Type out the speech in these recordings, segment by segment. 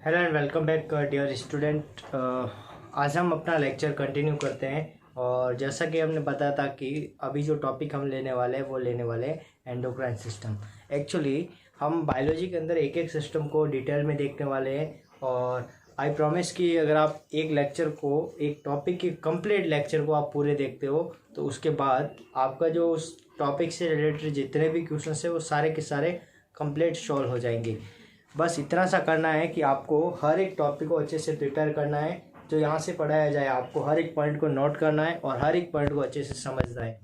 Hello and welcome back dear student. आज हम अपना लेक्चर कंटिन्यू करते हैं और जैसा कि हमने बताया था कि अभी जो टॉपिक हम लेने वाले हैं वो लेने वाले हैं एंडोक्राइन सिस्टम। एक्चुअली हम बायोलॉजी के अंदर एक एक सिस्टम को डिटेल में देखने वाले हैं और आई प्रॉमिस कि अगर आप एक लेक्चर को एक टॉपिक के कंप्लीट लेक्चर को आप पूरे देखते हो तो उसके बाद आपका जो उस टॉपिक से रिलेटेड जितने भी क्वेश्चन है वो सारे के सारे कंप्लीट सॉल्व हो जाएंगे। बस इतना सा करना है कि आपको हर एक टॉपिक को अच्छे से प्रिपेयर करना है। जो यहाँ से पढ़ाया जाए आपको हर एक पॉइंट को नोट करना है और हर एक पॉइंट को अच्छे से समझना है।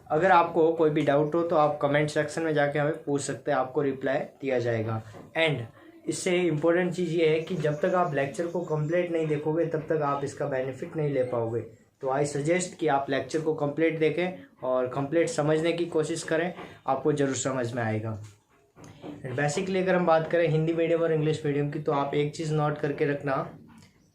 अगर आपको कोई भी डाउट हो तो आप कमेंट सेक्शन में जाके हमें पूछ सकते हैं, आपको रिप्लाई दिया जाएगा। एंड इससे इम्पोर्टेंट चीज़ ये है कि जब तक आप लेक्चर को कंप्लीट नहीं देखोगे तब तक आप इसका बेनिफिट नहीं ले पाओगे। तो आई सजेस्ट कि आप लेक्चर को कंप्लीट देखें और कंप्लीट समझने की कोशिश करें, आपको ज़रूर समझ में आएगा। बेसिकली अगर हम बात करें हिंदी मीडियम और इंग्लिश मीडियम की तो आप एक चीज़ नोट करके रखना,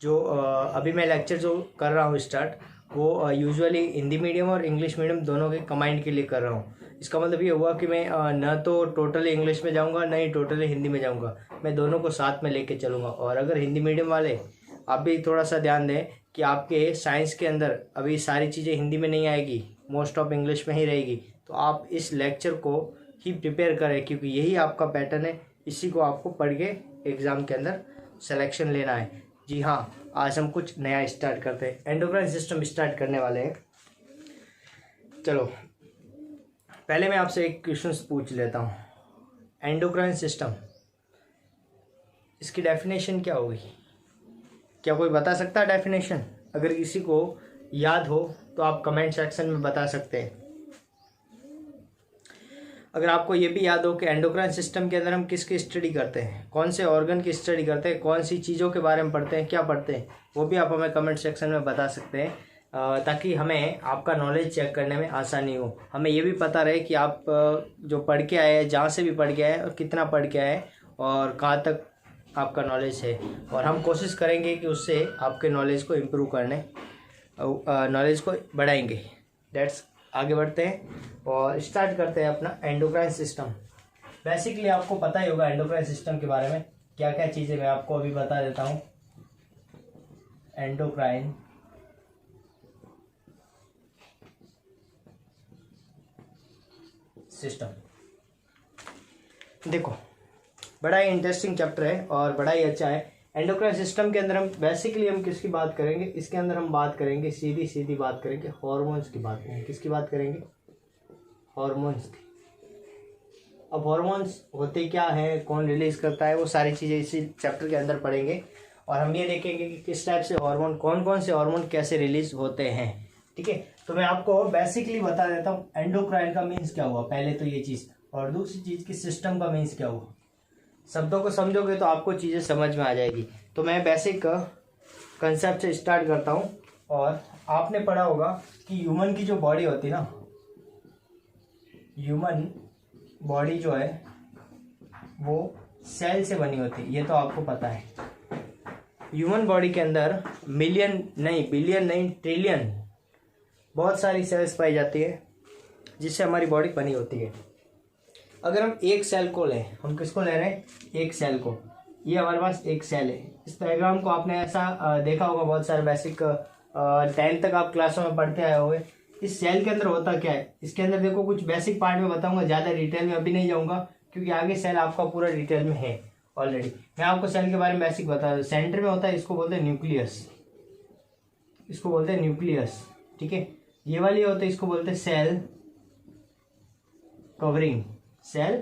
जो अभी मैं लेक्चर जो कर रहा हूँ स्टार्ट वो यूजुअली हिंदी मीडियम और इंग्लिश मीडियम दोनों के कंबाइंड के लिए कर रहा हूँ। इसका मतलब ये हुआ कि मैं न तो टोटली इंग्लिश में जाऊँगा न ही टोटली हिंदी में जाऊँगा, मैं दोनों को साथ में लेके चलूँगा। और अगर हिंदी मीडियम वाले आप भी थोड़ा सा ध्यान दें कि आपके साइंस के अंदर अभी सारी चीज़ें हिंदी में नहीं आएगी, मोस्ट ऑफ इंग्लिश में ही रहेगी, तो आप इस लेक्चर को ही प्रिपेयर करें क्योंकि यही आपका पैटर्न है। इसी को आपको पढ़ के एग्ज़ाम के अंदर सिलेक्शन लेना है। जी हाँ, आज हम कुछ नया स्टार्ट करते हैं, एंडोक्राइन सिस्टम स्टार्ट करने वाले हैं। चलो पहले मैं आपसे एक क्वेश्चन पूछ लेता हूँ। एंडोक्राइन सिस्टम, इसकी डेफिनेशन क्या होगी? क्या कोई बता सकता है डेफिनेशन? अगर किसी को याद हो तो आप कमेंट सेक्शन में बता सकते हैं। अगर आपको ये भी याद हो कि एंडोक्राइन सिस्टम के अंदर हम किसकी स्टडी करते हैं, कौन से ऑर्गन की स्टडी करते हैं, कौन सी चीज़ों के बारे में पढ़ते हैं, क्या पढ़ते हैं, वो भी आप हमें कमेंट सेक्शन में बता सकते हैं, ताकि हमें आपका नॉलेज चेक करने में आसानी हो। हमें ये भी पता रहे कि आप जो पढ़ के आए हैं, जहाँ से भी पढ़ के आए और कितना पढ़ के आए और कहाँ तक आपका नॉलेज है, और हम कोशिश करेंगे कि उससे आपके नॉलेज को इम्प्रूव करने, नॉलेज को बढ़ाएंगे। डेट्स आगे बढ़ते हैं और स्टार्ट करते हैं अपना एंडोक्राइन सिस्टम। बेसिकली आपको पता ही होगा एंडोक्राइन सिस्टम के बारे में क्या क्या चीज़ें, मैं आपको अभी बता देता हूँ। एंडोक्राइन सिस्टम देखो, बड़ा ही इंटरेस्टिंग चैप्टर है और बड़ा ही अच्छा है। एंडोक्राइन सिस्टम के अंदर हम बेसिकली हम किसकी बात करेंगे? इसके अंदर हम बात करेंगे, सीधी सीधी बात करेंगे, हार्मोन्स की बात करेंगे। किसकी बात करेंगे? हार्मोन्स की। अब हार्मोन्स होते क्या है, कौन रिलीज करता है, वो सारी चीज़ें इसी चैप्टर के अंदर पढ़ेंगे और हम ये देखेंगे कि किस टाइप से हार्मोन, कौन कौन से हार्मोन कैसे रिलीज होते हैं। ठीक है, तो मैं आपको बेसिकली बता देता हूँ एंडोक्राइन का मीन्स क्या हुआ, पहले तो ये चीज़, और दूसरी चीज़ की सिस्टम का मीन्स क्या हुआ। शब्दों को समझोगे तो आपको चीज़ें समझ में आ जाएगी। तो मैं बेसिक कंसेप्ट से स्टार्ट करता हूँ। और आपने पढ़ा होगा कि ह्यूमन की जो बॉडी होती है ना, ह्यूमन बॉडी जो है वो सेल से बनी होती है, ये तो आपको पता है। ह्यूमन बॉडी के अंदर मिलियन नहीं, बिलियन नहीं, ट्रिलियन बहुत सारी सेल्स पाई जाती है जिससे हमारी बॉडी बनी होती है। अगर हम एक सेल को लें, हम किसको ले रहे हैं? एक सेल को। ये हमारे पास एक सेल है। इस डायग्राम को आपने ऐसा देखा होगा, बहुत सारे बेसिक 10 तक आप क्लासों में पढ़ते आए होंगे। इस सेल के अंदर होता क्या है? इसके अंदर देखो कुछ बेसिक पार्ट में बताऊंगा, ज़्यादा डिटेल में अभी नहीं जाऊंगा क्योंकि आगे सेल आपका पूरा डिटेल में है ऑलरेडी। मैं आपको सेल के बारे में बेसिक बता दूँ। सेंटर में होता है, इसको बोलते हैं न्यूक्लियस, इसको बोलते हैं न्यूक्लियस। ठीक है, ये वाली होती है, इसको बोलते हैं सेल कवरिंग, सेल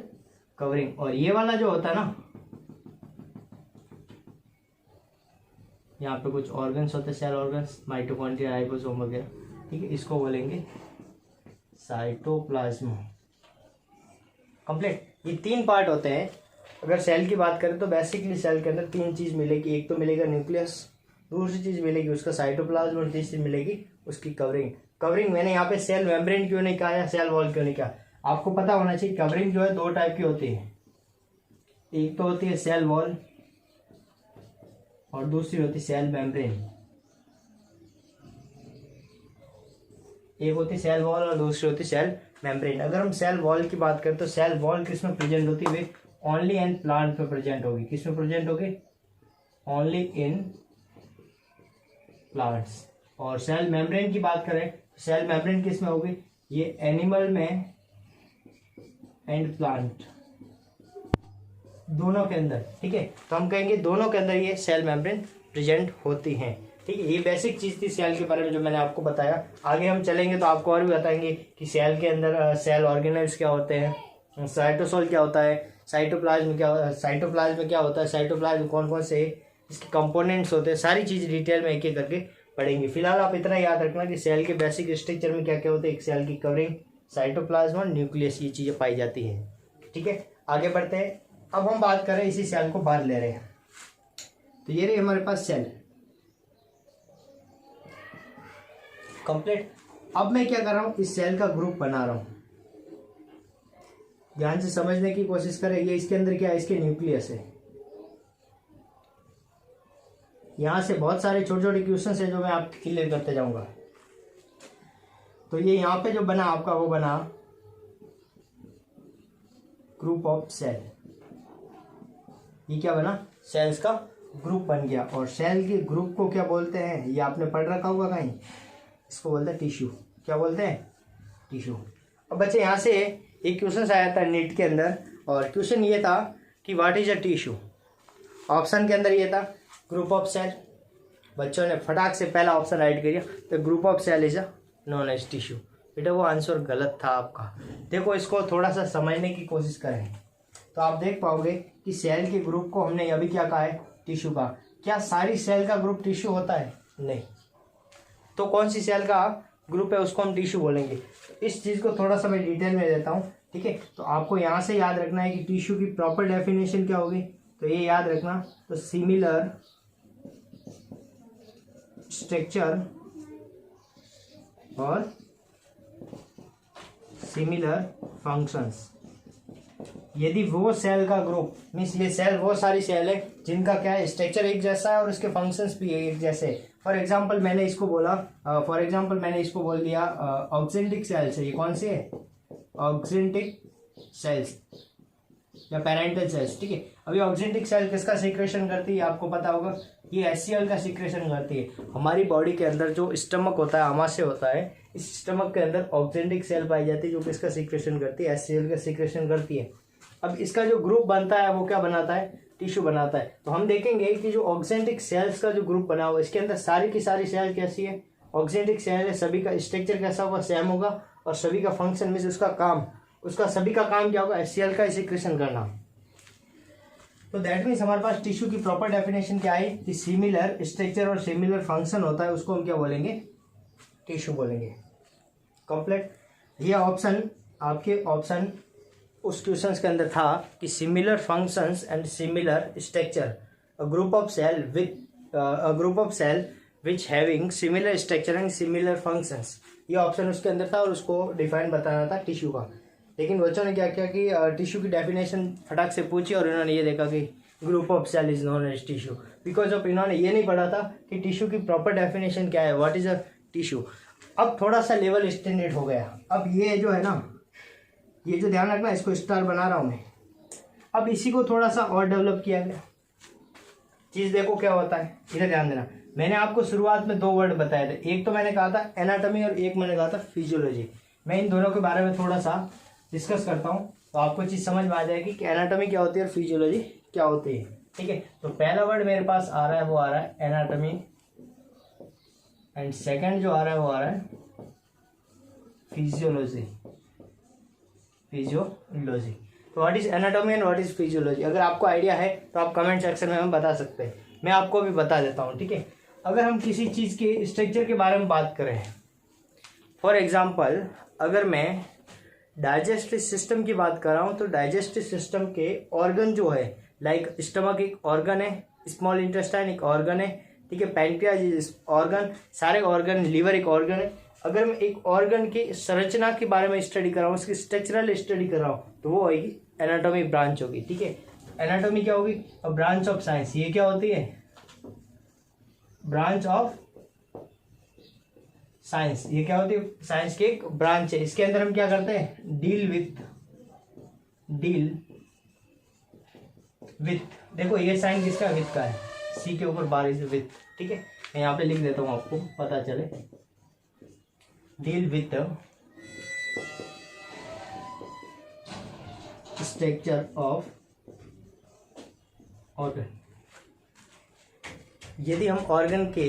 कवरिंग। और ये वाला जो होता है ना, यहाँ पे कुछ ऑर्गन्स होते हैं, सेल ऑर्गन्स, माइटोकॉन्ड्रिया, राइबोसोम वगैरह। ठीक है, इसको बोलेंगे साइटोप्लाज्म। कंप्लीट। ये 3 पार्ट होते हैं। अगर सेल की बात करें तो बेसिकली सेल के अंदर 3 चीज मिलेगी। एक तो मिलेगा न्यूक्लियस, दूसरी चीज मिलेगी उसका साइटोप्लाज्म, और तीसरी मिलेगी उसकी कवरिंग। कवरिंग मैंने यहाँ पे सेल मेम्ब्रेन क्यों नहीं कहा या सेल वॉल क्यों नहीं कहा, आपको पता होना चाहिए। कवरिंग जो है 2 टाइप की होती है, एक तो होती है सेल वॉल और दूसरी होती है सेल मेम्ब्रेन। एक होती सेल वॉल और दूसरी होती सेल मेम्ब्रेन। अगर हम सेल वॉल की बात करें तो सेल वॉल किस में प्रेजेंट होती है? ओनली एंड प्लांट पे प्रेजेंट होगी। किस में प्रेजेंट होगी? Only in plants. और सेल मेम्ब्रेन की बात करें, सेल मेम्ब्रेन किस में होगी, ये एनिमल में एंड प्लांट दोनों के अंदर, ठीक है। तो हम कहेंगे दोनों के अंदर ये सेल मेम्ब्रेन प्रेजेंट होती हैं, ठीक है। ये बेसिक चीज़ थी सेल के बारे में जो मैंने आपको बताया। आगे हम चलेंगे तो आपको और भी बताएंगे कि सेल के अंदर सेल ऑर्गेनेल्स क्या होते हैं, साइटोसोल क्या होता है, साइटोप्लाज्म क्या होता है, साइटोप्लाज्म में क्या होता है, साइटोप्लाज्म कौन कौन से इसके कंपोनेंट्स होते हैं, सारी चीज़ डिटेल में एक एक करके पढ़ेंगे। फिलहाल आप इतना याद रखना कि सेल के बेसिक स्ट्रक्चर में क्या क्या होते हैं, एक सेल की कवरिंग, साइटोप्लाज्म और न्यूक्लियस, ये चीज़ें पाई जाती हैं, ठीक है। आगे बढ़ते हैं। अब हम बात करें इसी सेल को बाहर ले रहे हैं, तो ये रही हमारे पास सेल कंप्लीट। अब मैं क्या कर रहा हूं, इस सेल का ग्रुप बना रहा हूं, ध्यान से समझने की कोशिश करें। ये इसके अंदर क्या है, इसके न्यूक्लियस है। यहां से बहुत सारे छोटे छोटे क्वेश्चन है जो मैं आपको क्लियर करते जाऊंगा। तो ये यहां पे जो बना आपका, वो बना ग्रुप ऑफ सेल। ये क्या बना, सेल्स का ग्रुप बन गया। और सेल के ग्रुप को क्या बोलते हैं, ये आपने पढ़ रखा होगा कहीं, इसको बोलते हैं टिश्यू। क्या बोलते हैं, टिश्यू। अब बच्चे यहाँ से एक क्वेश्चन आया था नीट के अंदर, और क्वेश्चन ये था कि what is a tissue. Option के अंदर ये था ग्रुप ऑफ सेल। बच्चों ने फटाक से पहला ऑप्शन राइट किया, तो group of cell is a known as tissue. बेटा वो आंसर गलत था आपका। देखो इसको थोड़ा सा समझने की कोशिश करें तो आप देख पाओगे कि सेल के ग्रुप को हमने अभी क्या कहा है, टिश्यू का। क्या सारी सेल का ग्रुप टिश्यू होता है, नहीं। तो कौन सी सेल का ग्रुप है उसको हम टिश्यू बोलेंगे। इस चीज़ को थोड़ा सा मैं डिटेल में देता हूँ, ठीक है। तो आपको यहाँ से याद रखना है कि टिश्यू की प्रॉपर डेफिनेशन क्या होगी, तो ये याद रखना, तो सिमिलर स्ट्रक्चर और सिमिलर फंक्शंस। यदि वो सेल का ग्रुप मीन्स ये सेल वो सारी सेल है जिनका क्या है, स्ट्रक्चर एक जैसा है और उसके फंक्शंस भी एक जैसे। फॉर एग्जांपल मैंने इसको बोल दिया ऑक्जेंटिक सेल्स है। ये कौन सी है, ऑक्जेंटिक सेल्स या पेरेंटल सेल्स, ठीक है। अभी ऑक्जेंटिक सेल किसका सीक्रेशन करती है, आपको पता होगा, ये HCl का सीक्रेशन करती है। हमारी बॉडी के अंदर जो स्टमक होता है, आमाशय होता है, इस स्टमक के अंदर ऑक्जेंटिक सेल पाई जाती है जो किसका सीक्रेशन करती है, HCl का सीक्रेशन करती है। अब इसका जो ग्रुप बनता है वो क्या बनाता है, टिश्यू बनाता है। तो हम देखेंगे कि जो ऑक्जेंटिक सेल्स का जो ग्रुप बना हुआ है, इसके अंदर सारी की सारी सेल कैसी है, ऑक्जेंटिक सेल है। सभी का स्ट्रक्चर कैसा होगा, सेम होगा, और सभी का फंक्शन मीन्स उसका सभी का काम क्या होगा, HCl का सीक्रेशन करना। तो दैट मीन्स हमारे पास टिश्यू की प्रॉपर डेफिनेशन क्या है कि सिमिलर स्ट्रक्चर और सिमिलर फंक्शन होता है, उसको हम क्या बोलेंगे, टिश्यू बोलेंगे। कंप्लीट। ये ऑप्शन आपके ऑप्शन उस क्वेश्चन के अंदर था कि similar functions and similar structure, a group of cell which having similar structure and similar functions. ये ऑप्शन उसके अंदर था और उसको डिफाइन बताना था टिश्यू का। लेकिन बच्चों ने क्या किया कि टिश्यू की डेफिनेशन फटाक से पूछी और इन्होंने ये देखा कि group of cell is known as tissue. Because of इन्होंने ये नहीं पढ़ा था कि टिश्यू की प्रॉपर डेफिनेशन क्या है, व्हाट इज अ टिश्यू। अब थोड़ा सा लेवल स्टैंडर्ड हो गया। अब ये जो है ना, ये जो ध्यान रखना, इसको स्टार बना रहा हूँ मैं। अब इसी को थोड़ा सा और डेवलप किया गया। चीज़ देखो क्या होता है, इधर ध्यान देना। मैंने आपको शुरुआत में 2 वर्ड बताए थे, एक तो मैंने कहा था एनाटॉमी और एक मैंने कहा था फिजियोलॉजी। मैं इन दोनों के बारे में थोड़ा सा डिस्कस करता हूँ तो आपको चीज़ समझ में आ जाएगी कि एनाटॉमी क्या होती है और फिजियोलॉजी क्या होती है, ठीक है। तो पहला वर्ड मेरे पास आ रहा है, वो आ रहा है एनाटॉमी, एंड सेकंड जो आ रहा है वो आ रहा है फिजियोलॉजी। तो what is anatomy and what is physiology, अगर आपको आइडिया है तो आप कमेंट सेक्शन में बता सकते हैं, मैं आपको भी बता देता हूँ, ठीक है। अगर हम किसी चीज़ के स्ट्रक्चर के बारे में बात करें, फॉर एग्जांपल अगर मैं डाइजेस्टिव सिस्टम की बात कर रहा हूँ, तो डाइजेस्टिव सिस्टम के ऑर्गन जो है, लाइक स्टमक एक ऑर्गन है, स्मॉल इंटेस्टाइन एक ऑर्गन है, ठीक है, पैंक्रियाज ऑर्गन, सारे ऑर्गन, लीवर एक ऑर्गन है। अगर मैं एक ऑर्गन की संरचना के बारे में स्टडी कर रहा हूँ, उसकी स्ट्रक्चरल स्टडी कर रहा हूँ, तो वो होगी एनाटॉमी ब्रांच होगी, ठीक है। एनाटॉमी क्या होगी, और ब्रांच ऑफ साइंस। ये क्या होती है, ब्रांच ऑफ साइंस। ये क्या होती है, साइंस की एक ब्रांच है। इसके अंदर हम क्या करते हैं, डील विथ। देखो ये साइन किसका, विथ का है, सी के ऊपर बार इज विथ, ठीक है। मैं यहाँ पे लिख देता हूँ आपको पता चले, deal with structure of organ. यदि हम ऑर्गन के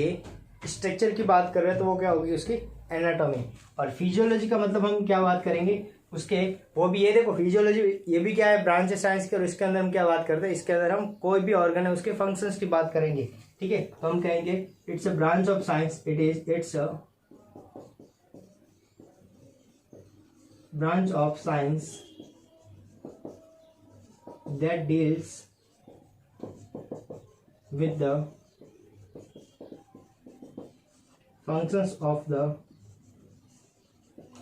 स्ट्रक्चर की बात कर रहे हैं तो वो क्या होगी, उसकी एनाटॉमी। और फिजियोलॉजी का मतलब हम क्या बात करेंगे उसके, वो भी ये देखो फिजियोलॉजी ये भी क्या है, ब्रांच है साइंस की, और इसके अंदर हम क्या बात करते हैं, इसके अंदर हम कोई भी ऑर्गन है उसके फंक्शंस की बात करेंगे, ठीक है। तो हम कहेंगे it's a branch of science, it's a branch of science that deals with the functions of the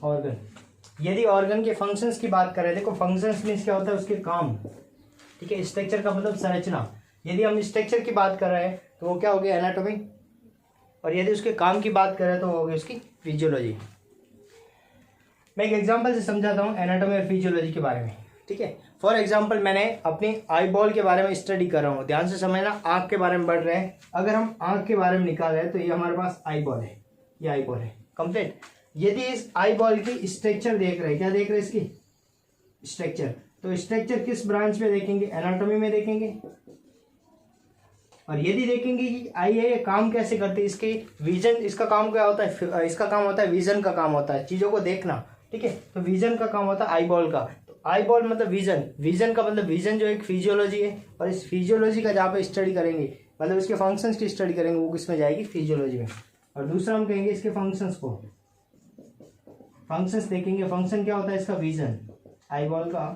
organ। यदि ऑर्गन के फंक्शंस की बात करें, देखो फंक्शंस मीन्स क्या होता है, उसके काम, ठीक है। स्ट्रक्चर का मतलब संरचना। यदि हम स्ट्रक्चर की बात कर रहे हैं तो वो क्या हो गया, एनाटॉमी। और यदि उसके काम की बात करें तो वो हो गई उसकी फिजियोलॉजी। मैं एक एग्जांपल से समझाता हूँ एनाटॉमी और फिजियोलॉजी के बारे में, ठीक है। फॉर एग्जाम्पल मैंने अपनी आई बॉल के बारे में स्टडी कर रहा हूँ, ध्यान से समझना, आंख के बारे में बढ़ रहे हैं। अगर हम आंख के बारे में निकाल रहे हैं तो ये हमारे पास आई बॉल है, ये आई बॉल है कंप्लीट। यदि इस आई बॉल की स्ट्रक्चर देख रहे हैं, क्या देख रहे हैं, इसकी स्ट्रक्चर, तो स्ट्रक्चर किस ब्रांच में देखेंगे, एनाटॉमी में देखेंगे। और यदि देखेंगे कि आई है ये काम कैसे करती है, इसके विजन, इसका काम क्या होता है, इसका काम होता है विजन का काम होता है, चीजों को देखना, ठीक है। तो विजन का काम होता है आई बॉल का। आई बॉल मतलब विजन, विजन का मतलब विजन जो एक फिजियोलॉजी है, और इस फिजियोलॉजी का जहाँ पे स्टडी करेंगे, मतलब इसके फंक्शंस की स्टडी करेंगे, वो किसमें जाएगी, फिजियोलॉजी में। और दूसरा हम कहेंगे इसके फंक्शंस को, फंक्शंस देखेंगे, फंक्शन क्या होता है इसका, विजन। आई बॉल का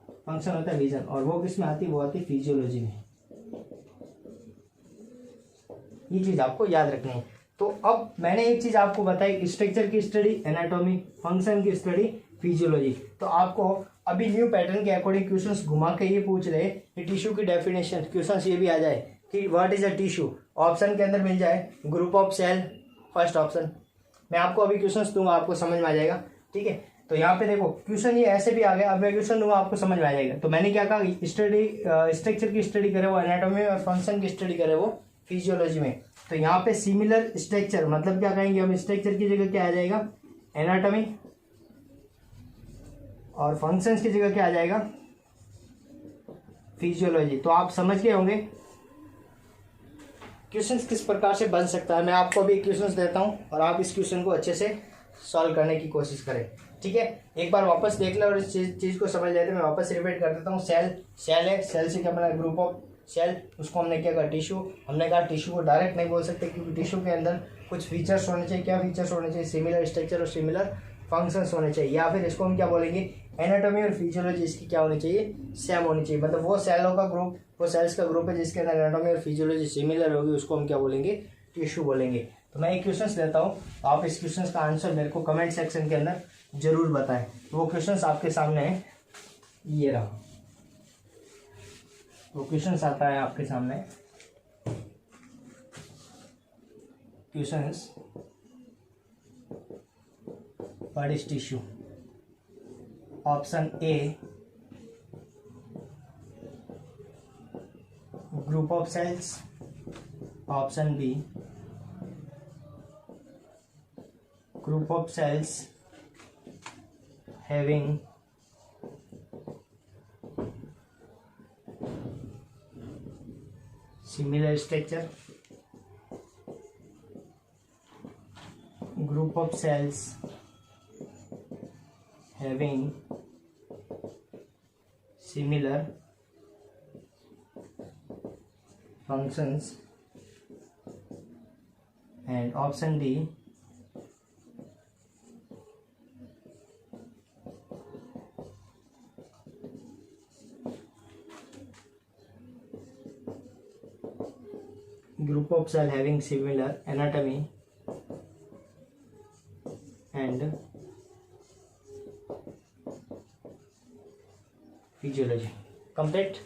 फंक्शन होता है विजन, और वो किसमें आती है, वो आती है फिजियोलॉजी में। ये चीज आपको याद रखनी है। तो अब मैंने एक चीज आपको बताई, स्ट्रक्चर की स्टडी एनाटॉमी, फंक्शन की स्टडी फिजियोलॉजी। तो आपको अभी न्यू पैटर्न के अकॉर्डिंग क्वेश्चंस घुमा के ये पूछ रहे कि टिश्यू की डेफिनेशन, क्वेश्चंस ये भी आ जाए कि what is a tissue, option के अंदर मिल जाए group of cell, first option. मैं आपको अभी क्वेश्चंस दूंगा, आपको समझ में आ जाएगा, ठीक है। तो यहाँ पे देखो क्वेश्चन ये ऐसे भी आ गया, अब मैं क्वेश्चन दूंगा आपको समझ में आ जाएगा। तो मैंने क्या कहा, स्टडी स्ट्रक्चर की स्टडी करे वो एनाटॉमी, और फंक्शन की स्टडी करे वो फिजियोलॉजी में। तो यहाँ पे सिमिलर स्ट्रक्चर मतलब क्या कहेंगे हम, स्ट्रक्चर की जगह क्या आ जाएगा, एनाटॉमी, और फंक्शंस की जगह क्या आ जाएगा, फिजियोलॉजी। तो आप समझ गए होंगे क्वेश्चंस किस प्रकार से बन सकता है। मैं आपको अभी क्वेश्चंस देता हूं और आप इस क्वेश्चन को अच्छे से सॉल्व करने की कोशिश करें, ठीक है। एक बार वापस देख ले और इस चीज को समझ लेते, मैं वापस रिपीट कर देता हूँ। सेल है, सेल से क्या बना, ग्रुप ऑफ सेल, उसको हमने क्या कहा, टिश्यू। हमने कहा टिश्यू को डायरेक्ट नहीं बोल सकते क्योंकि टिश्यू के अंदर कुछ फीचर्स होने चाहिए। क्या फीचर्स होने चाहिए, सिमिलर स्ट्रक्चर और सिमिलर फंक्शंस होने चाहिए। या फिर इसको हम क्या बोलेंगे, एनाटॉमी और फिजियोलॉजी इसकी क्या होनी चाहिए, सेम होनी चाहिए। मतलब वो सेलों का ग्रुप, वो सेल्स का ग्रुप है जिसके अंदर एनाटॉमी और फिजियोलॉजी सिमिलर होगी, उसको हम क्या बोलेंगे, टिश्यू बोलेंगे। तो मैं एक क्वेश्चन देता हूँ, आप इस क्वेश्चन का आंसर मेरे को कमेंट सेक्शन के अंदर जरूर बताएं। तो वो क्वेश्चन आपके सामने है, ये रहा वो क्वेश्चन आता है आपके सामने। Questions, what is tissue? Option A group of cells, option B group of cells having similar structure, group of cells having similar functions, and option D group of cell having similar anatomy and physiology complete।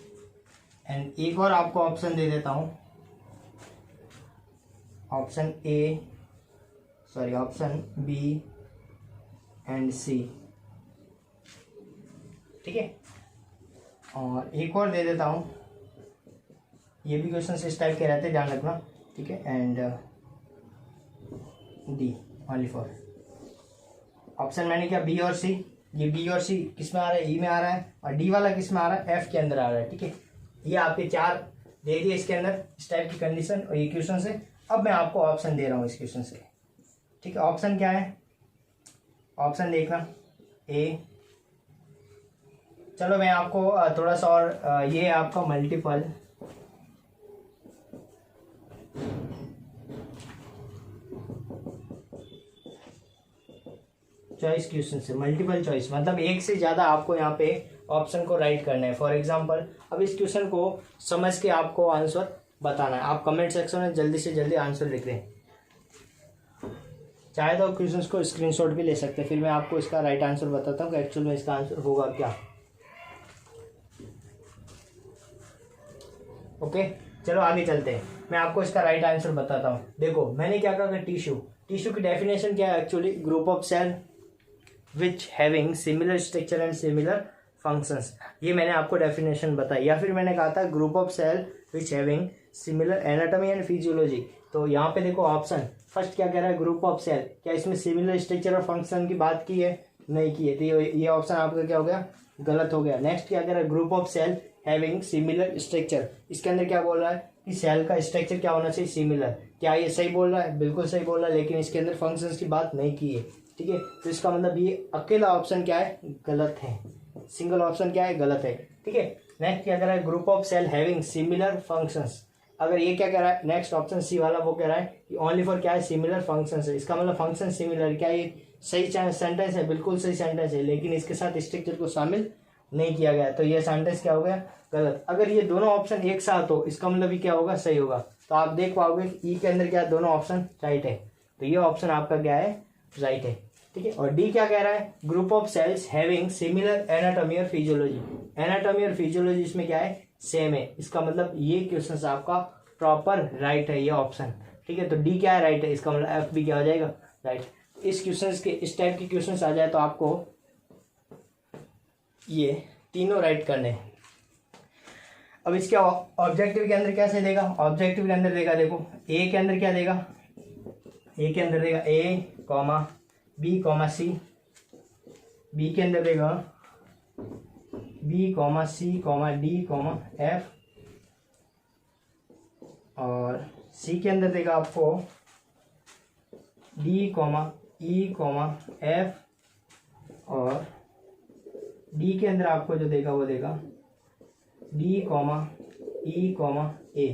And एक और आपको option दे देता हूं, option A sorry option B and C, ठीक है। और एक और दे देता हूं, ये भी क्वेश्चन इस टाइप के रहते हैं, ध्यान रखना, ठीक है। And D only for option मैंने क्या बी और सी, ये बी और सी किस में आ रहा है, ई में आ रहा है, और डी वाला किस में आ रहा है, एफ के अंदर आ रहा है, ठीक है। ये आपके 4 दे दिए इसके अंदर इस टाइप की कंडीशन और ये क्वेश्चन से। अब मैं आपको ऑप्शन दे रहा हूँ इस क्वेश्चन से, ठीक है। ऑप्शन क्या है, ऑप्शन देखना ए, चलो मैं आपको थोड़ा सा और, ये आपका मल्टीपल चॉइस क्वेश्चन से, मल्टीपल चॉइस मतलब एक से ज़्यादा आपको यहाँ पे ऑप्शन को राइट करना है। फॉर एग्जांपल अब इस क्वेश्चन को समझ के आपको आंसर बताना है। आप कमेंट सेक्शन में जल्दी से जल्दी आंसर लिख दें, चाहे तो क्वेश्चन को स्क्रीनशॉट भी ले सकते हैं, फिर मैं आपको इसका राइट आंसर बताता हूँ कि एक्चुअल में इसका आंसर होगा क्या। ओके चलो आगे चलते हैं, मैं आपको इसका राइट आंसर बताता हूँ। देखो मैंने क्या कहा कि टिश्यू, टिश्यू की डेफिनेशन क्या है actually, group of cell which having similar structure and similar functions, ये मैंने आपको डेफिनेशन बताई। या फिर मैंने कहा था group of cell which having similar anatomy and physiology. तो यहाँ पे देखो ऑप्शन फर्स्ट क्या कह रहा है, ग्रुप ऑफ सेल, क्या इसमें सिमिलर स्ट्रक्चर और फंक्शन की बात की है, नहीं की है, तो ये ऑप्शन आपका क्या हो गया, गलत हो गया। नेक्स्ट क्या कह रहा है, group of cell having similar structure, इसके अंदर क्या बोल रहा है कि सेल का स्ट्रक्चर क्या होना चाहिए, सिमिलर। क्या ये सही बोल रहा है, बिल्कुल सही बोल रहा है, लेकिन इसके अंदर फंक्शंस की बात नहीं की है, ठीक है। तो इसका मतलब ये अकेला ऑप्शन क्या है, गलत है, सिंगल ऑप्शन क्या है, गलत है, ठीक है। नेक्स्ट क्या कह रहा है, group of cell having similar functions, अगर ये क्या कह रहा है, नेक्स्ट ऑप्शन सी वाला वो कह रहा है कि ओनली फॉर क्या है, सिमिलर फंक्शंस है, इसका मतलब फंक्शन सिमिलर, क्या ये सही सेंटेंस है, बिल्कुल सही सेंटेंस है, लेकिन इसके साथ स्ट्रक्चर को शामिल नहीं किया गया, तो ये सेंटेंस क्या हो गया, गलत। अगर ये दोनों ऑप्शन एक साथ हो इसका मतलब ये क्या होगा, सही होगा। तो आप देख पाओगे ई के अंदर क्या दोनों ऑप्शन राइट है, तो ये ऑप्शन आपका क्या है, राइट है, ठीक है। और डी क्या कह रहा है, group of sales having similar anatomy और फिजियोलॉजी, एनाटॉमी और फिजियोलॉजी इसमें क्या है, सेम है, इसका मतलब ये क्वेश्चन आपका प्रॉपर राइट है, ये ऑप्शन, ठीक है। तो डी क्या है, राइट है, इसका मतलब एफ भी क्या हो जाएगा, राइट। इस क्वेश्चन के इस टाइप के क्वेश्चन आ जाए तो आपको ये तीनों राइट करने हैं। अब इसके ऑब्जेक्टिव के अंदर कैसे देगा, ऑब्जेक्टिव के अंदर देगा, देखो ए के अंदर क्या देगा, ए के अंदर देगा ए कॉमा बी कॉमा सी, बी के अंदर देगा B comma C comma D comma F, और सी के अंदर देगा आपको डी कॉमा ई कॉमा एफ, और डी के अंदर आपको जो देगा वो देगा डी कॉमा ई कॉमा ए।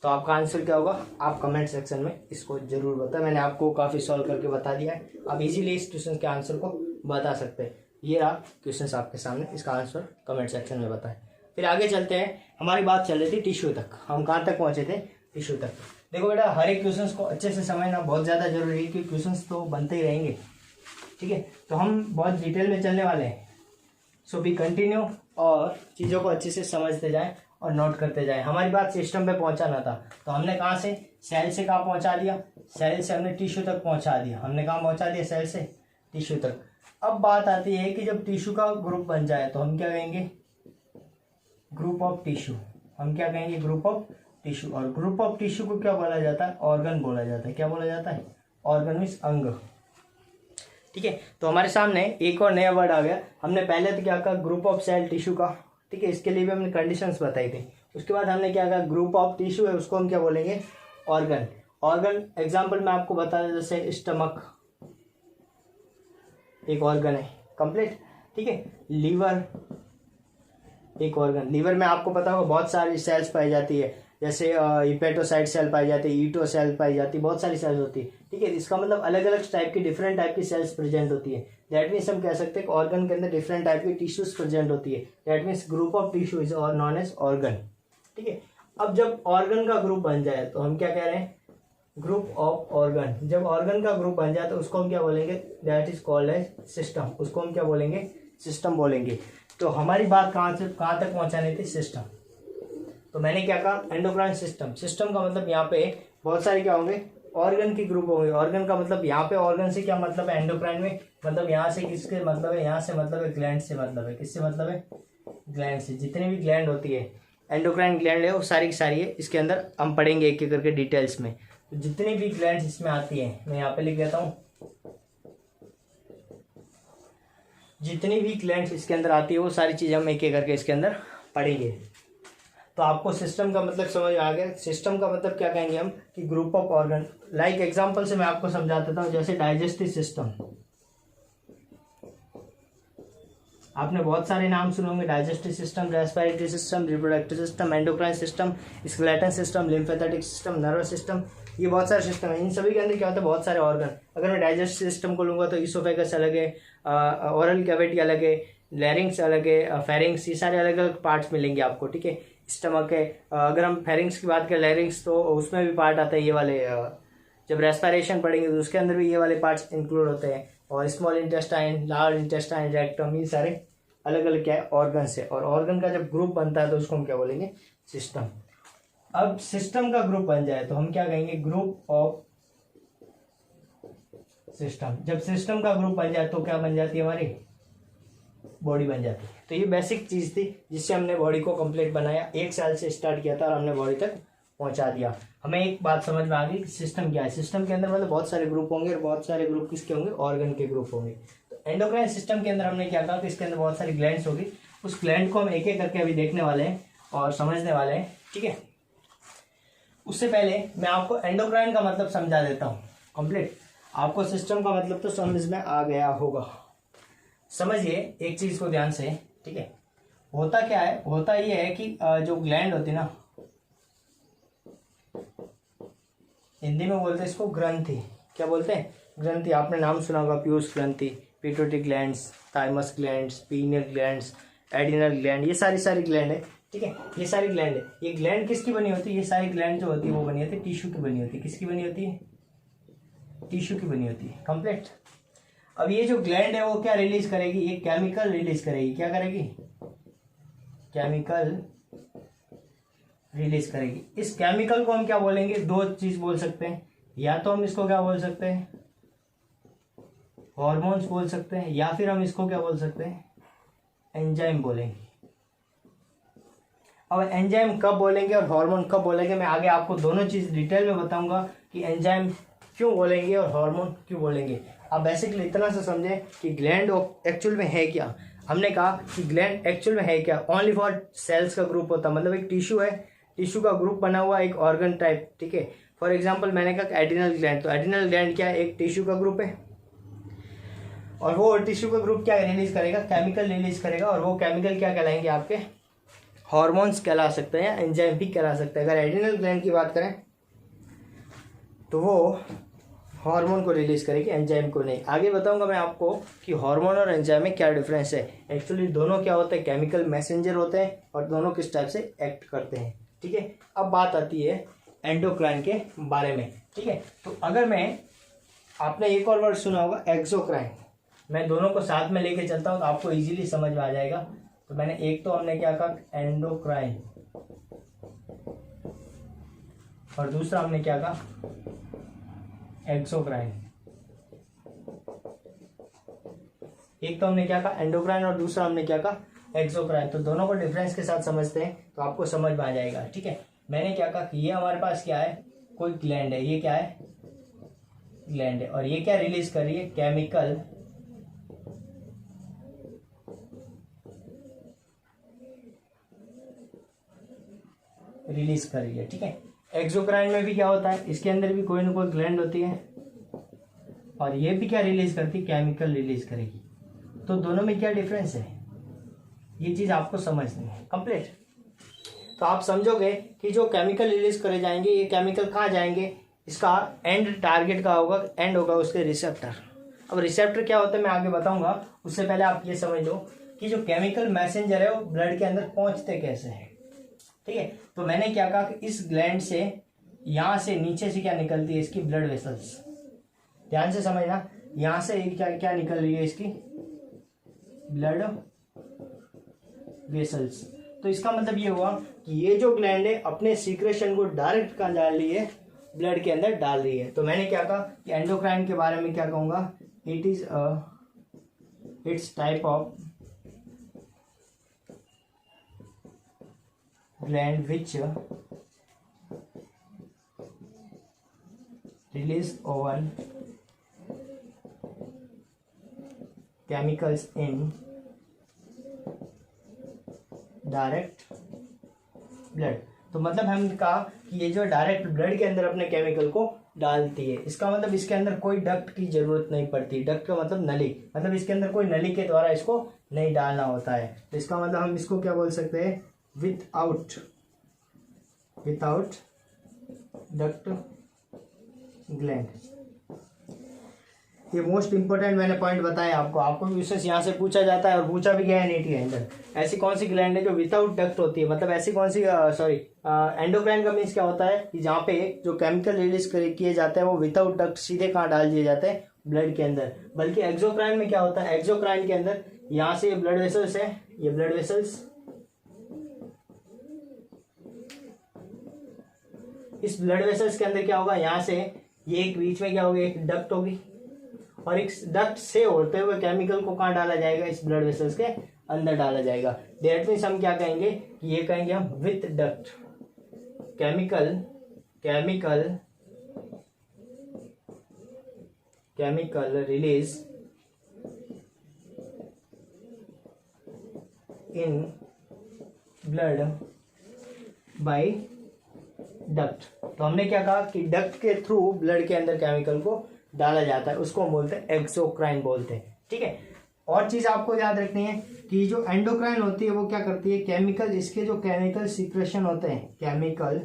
तो आपका आंसर क्या होगा, आप कमेंट सेक्शन में इसको जरूर बताएं, मैंने आपको काफ़ी सॉल्व करके बता दिया है, आप इजीली इस क्वेश्चन के आंसर को बता सकते हैं। ये रहा क्वेश्चन आपके सामने, इसका आंसर कमेंट सेक्शन में बताएं। फिर आगे चलते हैं, हमारी बात चल रही थी टिश्यू तक, हम कहाँ तक पहुँचे थे, टिश्यू तक। देखो बेटा हर एक क्वेश्चन को अच्छे से समझना बहुत ज़्यादा जरूरी है, क्योंकि क्वेश्चन तो बनते ही रहेंगे, ठीक है। तो हम बहुत डिटेल में चलने वाले हैं, सो बी कंटिन्यू, और चीज़ों को अच्छे से समझते जाएं और नोट करते जाएं। हमारी बात सिस्टम पे पहुंचाना था, तो हमने कहाँ से, सेल से कहाँ पहुंचा दिया, सेल से हमने टिश्यू तक पहुंचा दिया, हमने कहाँ पहुंचा दिया, सेल से टिश्यू तक। अब बात आती है कि जब टिश्यू का ग्रुप बन जाए तो हम क्या कहेंगे, ग्रुप ऑफ टिश्यू, हम क्या कहेंगे, ग्रुप ऑफ टिश्यू। और ग्रुप ऑफ टिश्यू को क्या बोला जाता है, ऑर्गन बोला जाता है। क्या बोला जाता है, ऑर्गन मीन्स अंग, ठीक है। तो हमारे सामने एक और नया वर्ड आ गया, हमने पहले तो क्या कहा, ग्रुप ऑफ सेल टिश्यू का, ठीक है, इसके लिए भी हमने कंडीशंस बताई थी। उसके बाद हमने क्या कहा, ग्रुप ऑफ टिश्यू है उसको हम क्या बोलेंगे, ऑर्गन। ऑर्गन एग्जांपल मैं आपको बता दें, जैसे स्टमक एक ऑर्गन है कंप्लीट, ठीक है। लीवर एक ऑर्गन, लीवर में आपको पता होगा बहुत सारी सेल्स पाई जाती है, जैसे हिपेटोसाइट सेल पाई जाती है, ईटो सेल पाई जाती है, बहुत सारी सेल्स होती है, ठीक है। इसका मतलब अलग अलग टाइप की डिफरेंट टाइप की सेल्स प्रेजेंट होती है। दैट मीन्स हम कह सकते हैं कि ऑर्गन के अंदर डिफरेंट टाइप की टिश्यूज प्रेजेंट होती है। That means group of tissue is और नॉन एज ऑर्गन, ठीक है। अब जब ऑर्गन का ग्रुप बन जाए तो हम क्या कह रहे हैं, ग्रुप ऑफ ऑर्गन। जब ऑर्गन का ग्रुप बन जाए तो उसको हम क्या बोलेंगे, that is called as system, उसको हम क्या बोलेंगे, सिस्टम बोलेंगे। तो हमारी बात कहाँ से कहाँ तक पहुँचानी थी, सिस्टम। तो मैंने क्या कहा, एंडोक्राइन सिस्टम। सिस्टम का मतलब यहाँ पे बहुत सारे क्या होंगे, ऑर्गन की ग्रुप होंगे। ऑर्गन का मतलब यहाँ पे ऑर्गन से क्या मतलब है, एंडोक्राइन में मतलब यहाँ से किसके मतलब है, यहाँ से मतलब है ग्लैंड से मतलब है, किससे मतलब है, ग्लैंड से। जितनी भी ग्लैंड होती है एंडोक्राइन ग्लैंड है वो सारी की सारी है, इसके अंदर हम पढ़ेंगे एक एक करके डिटेल्स में। तो जितनी भी ग्लैंड इसमें आती हैं मैं यहाँ पे लिख देता हूँ, जितनी भी ग्लैंड इसके अंदर आती है वो सारी चीज़ें हम एक एक करके इसके अंदर पढ़ेंगे। तो आपको सिस्टम का मतलब समझ आ गया। सिस्टम का मतलब क्या कहेंगे हम कि group of organ. Like example से मैं आपको समझा देता हूँ, जैसे डाइजेस्टिव सिस्टम, आपने बहुत सारे नाम सुने होंगे, digestive system, respiratory system, reproductive system, endocrine system, skeleton system, lymphatic system, nervous system, ये बहुत सारे सिस्टम है। इन सभी के अंदर क्या होता है, बहुत सारे ऑर्गन। अगर मैं डाइजेस्टिव सिस्टम को लूंगा तो इसोफेगस अलग है, ओरल कैविटी अलग है, लैरिंग्स अलग है, फेरिंग्स, ये सारे अलग अलग पार्ट्स मिलेंगे आपको, ठीक है। स्टमक है, अगर हम फेरिंग्स की बात करें, लैरिंग्स, तो उसमें भी पार्ट आता है ये वाले। जब रेस्पिरेशन पढ़ेंगे तो उसके अंदर भी ये वाले पार्ट्स इंक्लूड होते हैं। और small intestine, large intestine, rectum, ये सारे अलग अलग क्या है, ऑर्गन्स है। और ऑर्गन का जब ग्रुप बनता है तो उसको हम क्या बोलेंगे, सिस्टम। अब सिस्टम का ग्रुप बन जाए तो हम क्या कहेंगे, ग्रुप ऑफ सिस्टम। जब सिस्टम का ग्रुप बन जाए तो क्या बन जाती है, हमारी बॉडी बन जाती है। तो ये बेसिक चीज थी जिससे हमने बॉडी को कंप्लीट बनाया। एक साल से स्टार्ट किया था और हमने बॉडी तक पहुंचा दिया। हमें एक बात समझ में आ गई कि सिस्टम क्या है। सिस्टम के अंदर मतलब बहुत सारे ग्रुप होंगे और बहुत सारे ग्रुप किसके होंगे, ऑर्गन के ग्रुप होंगे। तो एंडोक्राइन सिस्टम के अंदर हमने क्या कहा कि इसके अंदर बहुत सारी ग्लैंड्स होगी। उस ग्लैंड को हम एक एक करके अभी देखने वाले हैं और समझने वाले हैं, ठीक है। उससे पहले मैं आपको एंडोक्राइन का मतलब समझा देता हूँ कंप्लीट। आपको सिस्टम का मतलब तो समझ में आ गया होगा। समझिए एक चीज को ध्यान से, ठीक है। होता क्या है, होता ये है कि जो ग्लैंड होती है ना, हिंदी में बोलते हैं इसको ग्रंथि। क्या बोलते हैं, ग्रंथि। आपने नाम सुना होगा, पीयूष ग्रंथि, pituitary glands, thymus glands, pineal glands, adrenal gland, ये सारी ग्लैंड है, ठीक है। ये सारी ग्लैंड है। ये ग्लैंड किसकी बनी होती है, ये सारी ग्लैंड जो होती है वो बनी होती है टिश्यू की बनी होती है। किसकी बनी होती है, टिश्यू की बनी होती है, कंप्लीट। अब ये जो ग्लैंड है वो क्या रिलीज करेगी, ये केमिकल रिलीज करेगी। क्या करेगी, केमिकल रिलीज करेगी। इस केमिकल को हम क्या बोलेंगे, दो चीज बोल सकते हैं। या तो हम इसको क्या बोल सकते हैं, हॉर्मोन्स बोल सकते हैं, या फिर हम इसको क्या बोल सकते हैं, एंजाइम बोलेंगे। अब एंजाइम कब बोलेंगे और हार्मोन कब बोलेंगे, मैं आगे आपको दोनों चीज डिटेल में बताऊंगा कि एंजाइम क्यों बोलेंगे और हार्मोन क्यों बोलेंगे। आप बेसिकली इतना से समझें कि ग्लैंड एक्चुअल में है क्या। हमने कहा कि ग्लैंड एक्चुअल में है क्या, ओनली फॉर सेल्स का ग्रुप होता है। मतलब एक टिश्यू है, टिश्यू का ग्रुप बना हुआ एक ऑर्गन टाइप, ठीक है। फॉर एग्जांपल मैंने कहा एडिनल ग्लैंड, तो एडिनल ग्लैंड क्या है, एक टिश्यू का ग्रुप है। और वो टिश्यू का ग्रुप क्या रिलीज करेगा, केमिकल रिलीज करेगा। और वो केमिकल क्या कहलाएंगे, आपके हॉर्मोन्स कहला सकते हैं, एंजाइम भी कहला सकते हैं। अगर एडिनल ग्लैंड की बात करें तो वो हार्मोन को रिलीज करेगी, एंजाइम को नहीं। आगे बताऊंगा मैं आपको कि हार्मोन और एंजाइम में क्या डिफरेंस है। एक्चुअली दोनों क्या होते हैं, केमिकल मैसेंजर होते हैं और दोनों किस टाइप से एक्ट करते हैं, ठीक है। अब बात आती है एंडोक्राइन के बारे में, ठीक है। तो अगर मैं, आपने एक और वर्ड सुना होगा एक्सोक्राइन, मैं दोनों को साथ में लेके चलता हूँ तो आपको इजीली समझ में आ जाएगा। तो मैंने एक तो हमने क्या कहा एंडोक्राइन, और दूसरा हमने क्या कहा एक्सोक्राइन। एक तो हमने क्या कहा एंडोक्राइन और दूसरा हमने क्या कहा एक्सोक्राइन। तो दोनों को डिफरेंस के साथ समझते हैं तो आपको समझ में आ जाएगा, ठीक है। मैंने क्या कहा कि ये हमारे पास क्या है, कोई ग्लैंड है, ये क्या है, ग्लैंड है। और ये क्या रिलीज कर रही है, केमिकल रिलीज कर रही है, ठीक है। एक्सोक्राइन में भी क्या होता है, इसके अंदर भी कोई ना कोई ग्लैंड होती है और ये भी क्या रिलीज करती है, केमिकल रिलीज करेगी। तो दोनों में क्या डिफरेंस है, ये चीज आपको समझनी है कंप्लीट। तो आप समझोगे कि जो केमिकल रिलीज करे जाएंगे ये केमिकल कहाँ जाएंगे, इसका एंड टारगेट का होगा, एंड होगा उसके रिसेप्टर। अब रिसेप्टर क्या होता है मैं आगे बताऊंगा, उससे पहले आप ये समझ लो कि जो केमिकल मैसेंजर है वो ब्लड के अंदर पहुंचते कैसे हैं, ठीक है। तो मैंने क्या कहा कि इस ग्लैंड से, यहां से नीचे से क्या निकलती है, इसकी ब्लड वेसल्स। ध्यान से समझना, यहां से क्या क्या निकल रही है, इसकी ब्लड वेसल्स। तो इसका मतलब ये हुआ कि ये जो ग्लैंड है अपने सीक्रेशन को डायरेक्ट कहाँ डाल रही है, ब्लड के अंदर डाल रही है। तो मैंने क्या कहा कि एंडोक्राइन के बारे में क्या कहूंगा, it is it's type of gland which release oven chemicals in direct blood. तो मतलब हमने कहा कि ये जो डायरेक्ट ब्लड के अंदर अपने केमिकल को डालती है, इसका मतलब इसके अंदर कोई डक्ट की जरूरत नहीं पड़ती। डक्ट का मतलब नली, मतलब इसके अंदर कोई नली के द्वारा इसको नहीं डालना होता है। तो इसका मतलब हम इसको क्या बोल सकते हैं, विदाउट डक्ट ग्लैंड। ये मोस्ट इंपॉर्टेंट मैंने पॉइंट बताया आपको। आपको भी विशेष यहाँ से पूछा जाता है और पूछा भी गया है नीट के अंदर। ऐसी कौन सी ग्लैंड है जो विदाउट डक्ट होती है, मतलब ऐसी कौन सी एंडोक्राइन का मीन्स क्या होता है कि जहाँ पे जो केमिकल रिलीज किए जाते हैं वो विदाउट डक्ट सीधे कहाँ डाल दिए जाते हैं, ब्लड के अंदर। बल्कि एक्सोक्राइन में क्या होता है, एक्सोक्राइन के अंदर यहाँ से ये ब्लड वेसल्स है, ये ब्लड वेसल्स, इस ब्लड वेसल्स के अंदर क्या होगा, यहाँ से ये एक बीच में क्या होगी, एक डक्ट होगी और एक डक्ट से होते हुए केमिकल को कहाँ डाला जाएगा, इस ब्लड वेसल्स के अंदर डाला जाएगा। दैट मीन्स हम क्या कहेंगे कि ये कहेंगे हम with duct chemical release in blood bye duct. तो हमने क्या कहा कि डक्ट के थ्रू ब्लड के अंदर केमिकल को डाला जाता है, उसको हम बोलते हैं एक्सोक्राइन बोलते हैं। ठीक है, और चीज आपको याद रखनी है कि जो एंडोक्राइन होती है वो क्या करती है, केमिकल, इसके जो केमिकल सीक्रेशन होते हैं, केमिकल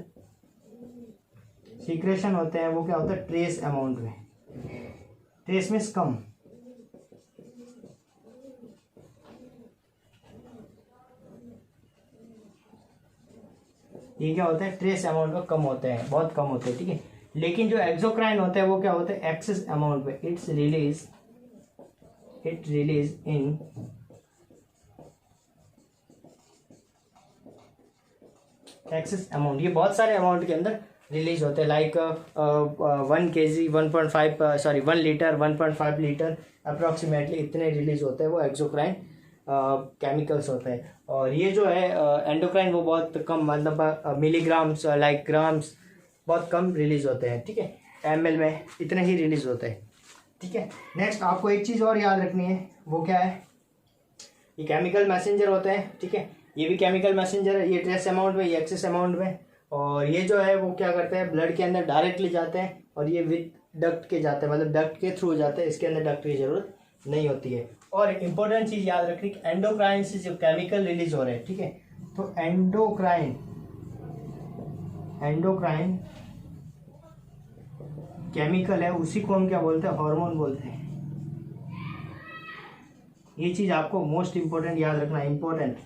सीक्रेशन होते हैं वो क्या होता है, ट्रेस अमाउंट में। ट्रेस मीन्स कम, ये क्या होता है, ट्रेस अमाउंट में कम होते हैं, बहुत कम होते हैं। ठीक है, लेकिन जो एक्सोक्राइन होते हैं वो क्या होते हैं, एक्सेस अमाउंट में। It release in excess amount, ये बहुत सारे अमाउंट के अंदर रिलीज होते हैं, like 1 kg 1 litre 1.5 litre approximately इतने रिलीज होते हैं, वो एक्सोक्राइन केमिकल्स होते हैं। और ये जो है एंडोक्राइन वो बहुत कम, मतलब मिलीग्राम्स, लाइक ग्राम्स, बहुत कम रिलीज होते हैं। ठीक है, ml में इतने ही रिलीज होते हैं। ठीक है, नेक्स्ट आपको एक चीज़ और याद रखनी है, वो क्या है, ये केमिकल मैसेंजर होते हैं। ठीक है, ये भी केमिकल मैसेंजर है, ये ट्रेस अमाउंट में, ये एक्सेस अमाउंट में। और ये जो है वो क्या करते हैं, ब्लड के अंदर डायरेक्टली जाते हैं और ये विद डक्ट के जाते हैं, मतलब डक्ट के थ्रू जाते हैं, इसके अंदर डक्ट की जरूरत नहीं होती है। और इंपॉर्टेंट चीज़ याद रखनी कि एंडोक्राइन से जो केमिकल रिलीज हो रहे हैं, ठीक है, तो एंडोक्राइन केमिकल है, उसी को हम क्या बोलते हैं, हार्मोन बोलते हैं। ये चीज आपको मोस्ट इंपोर्टेंट याद रखना है, इंपॉर्टेंट।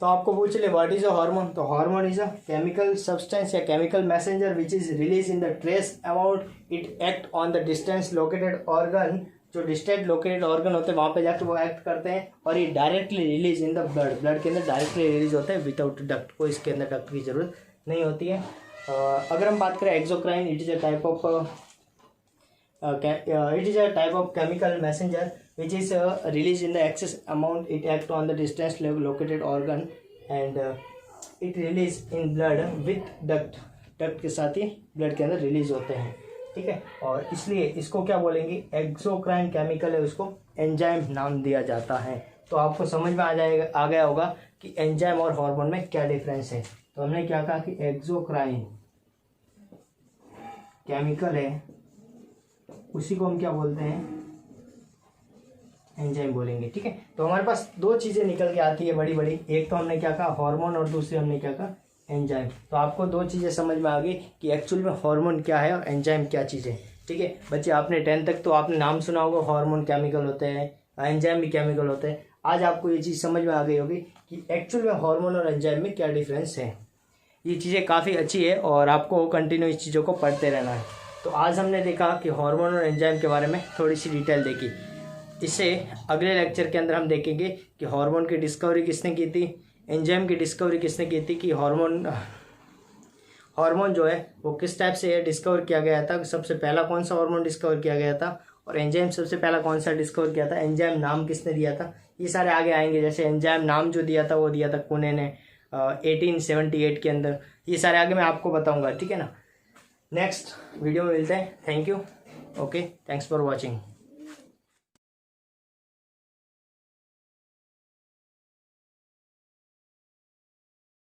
तो आपको पूछ ले व्हाट इज अ हार्मोन, तो hormone is a chemical substance या chemical messenger which is release in the trace amount, it act on the distance located organ. जो डिस्टेंट लोकेटेड ऑर्गन होते हैं वहां पे जाकर वो एक्ट करते हैं और ये directly release in the blood, blood के अंदर डायरेक्टली रिलीज होते हैं विदाउट डक्ट, को इसके अंदर डक्ट की जरूरत नहीं होती है। अगर हम बात करें exocrine, it is a type of chemical messenger which is released in the excess amount, it act on the distance located organ and it release in blood with duct के साथ ही ब्लड के अंदर रिलीज होते हैं। ठीक है, और इसलिए इसको क्या बोलेंगे, एक्सोक्राइन केमिकल है, उसको एंजाइम नाम दिया जाता है। तो आपको समझ में आ गया होगा कि एंजाइम और हार्मोन में क्या डिफरेंस है। तो हमने क्या कहा कि एक्सोक्राइन केमिकल है, उसी को हम क्या बोलते हैं, एंजाइम बोलेंगे। ठीक है, तो हमारे पास दो चीज़ें निकल के आती है बड़ी बड़ी, एक तो हमने क्या कहा हार्मोन और दूसरी हमने क्या कहा एंजाइम। तो आपको दो चीज़ें समझ में आ गई कि एक्चुअल में हार्मोन क्या है और एंजाइम क्या चीज़ है। ठीक है बच्चे, आपने 10th तक तो आपने नाम सुना होगा, हार्मोन केमिकल होते हैं, एंजाइम भी केमिकल होते हैं। आज आपको ये चीज़ समझ में आ गई होगी कि एक्चुअल में हार्मोन और एंजाइम में क्या डिफरेंस है। ये चीज़ें काफ़ी अच्छी है और आपको कंटिन्यू इस चीज़ों को पढ़ते रहना है। तो आज हमने देखा कि हार्मोन और एंजाइम के बारे में थोड़ी सी डिटेल देखी। इससे अगले लेक्चर के अंदर हम देखेंगे कि हार्मोन की डिस्कवरी किसने की थी, एंजाइम की डिस्कवरी किसने की थी, कि हार्मोन जो है वो किस टाइप से डिस्कवर किया गया था, सबसे पहला कौन सा हार्मोन डिस्कवर किया गया था, और एंजाइम सबसे पहला कौन सा डिस्कवर किया था, एंजाइम नाम किसने दिया था। ये सारे आगे आएंगे। जैसे एंजाइम नाम जो दिया था वो दिया था कुने ने 1878 के अंदर। ये सारे आगे मैं आपको बताऊंगा, ठीक है ना। नेक्स्ट वीडियो में मिलते हैं। Thank you. Okay, thanks for watching.